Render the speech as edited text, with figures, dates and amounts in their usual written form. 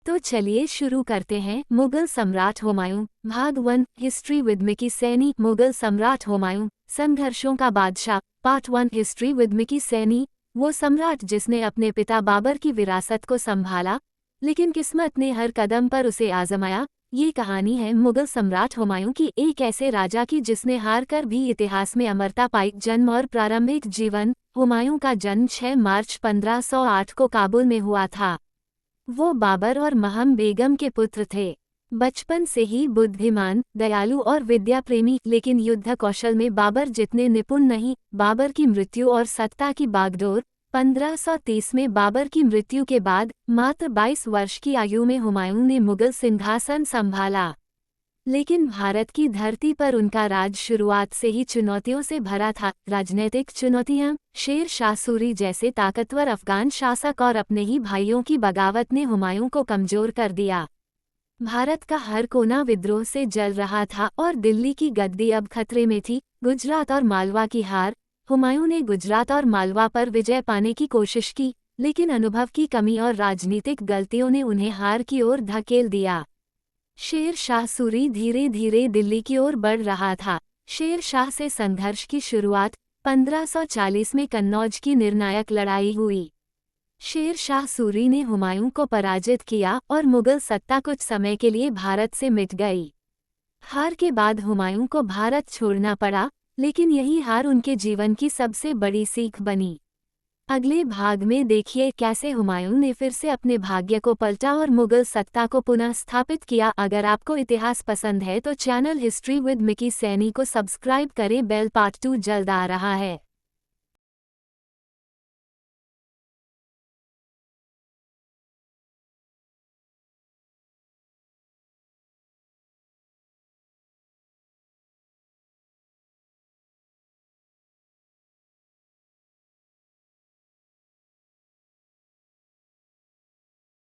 तो चलिए शुरू करते हैं। मुगल सम्राट हुमायूं, भाग 1, history with Mickey Saini. Mughal सम्राट हुमायूं, संघर्षों का बादशाह, part 1। History with Mickey Saini, वो सम्राट जिसने अपने पिता बाबर की विरासत को संभाला, लेकिन किस्मत ने हर कदम पर उसे आजमाया। ये कहानी है मुगल सम्राट हुमायूं की, एक ऐसे राजा की जिसने हार कर भी इतिहास में अमरता पाई। जन्म और प्रारंभिक जीवन। हुमायूं का जन्म 6 मार्च 1508 को काबुल में हुआ था। वो बाबर और महम बेगम के पुत्र थे। बचपन से ही बुद्धिमान, दयालु और विद्या प्रेमी, लेकिन युद्ध कौशल में बाबर जितने निपुण नहीं। बाबर की मृत्यु और सत्ता की बागडोर। 1530 में बाबर की मृत्यु के बाद मात्र 22 वर्ष की आयु में हुमायूं ने मुगल सिंहासन संभाला, लेकिन भारत की धरती पर उनका राज शुरुआत से ही चुनौतियों से भरा था। राजनीतिक चुनौतियां, शेर शाह सूरी जैसे ताकतवर अफगान शासक और अपने ही भाइयों की बगावत ने हुमायूं को कमजोर कर दिया। भारत का हर कोना विद्रोह से जल रहा था और दिल्ली की गद्दी अब खतरे में थी। गुजरात और मालवा की हार। हुमायूं ने गुजरात और मालवा पर विजय पाने की कोशिश की, लेकिन अनुभव की कमी और राजनीतिक गलतियों ने उन्हें हार की ओर धकेल दिया। शेर शाह सूरी धीरे धीरे दिल्ली की ओर बढ़ रहा था। शेर शाह से संघर्ष की शुरुआत 1540 में कन्नौज की निर्णायक लड़ाई हुई। शेर शाह सूरी ने हुमायूं को पराजित किया और मुगल सत्ता कुछ समय के लिए भारत से मिट गई। हार के बाद हुमायूं को भारत छोड़ना पड़ा, लेकिन यही हार उनके जीवन की सबसे बड़ी सीख बनी। अगले भाग में देखिए कैसे हुमायूं ने फिर से अपने भाग्य को पलटा और मुगल सत्ता को पुनः स्थापित किया। अगर आपको इतिहास पसंद है तो channel history with Mickey Saini को सब्सक्राइब करें। बेल पार्ट 2 जल्द आ रहा है।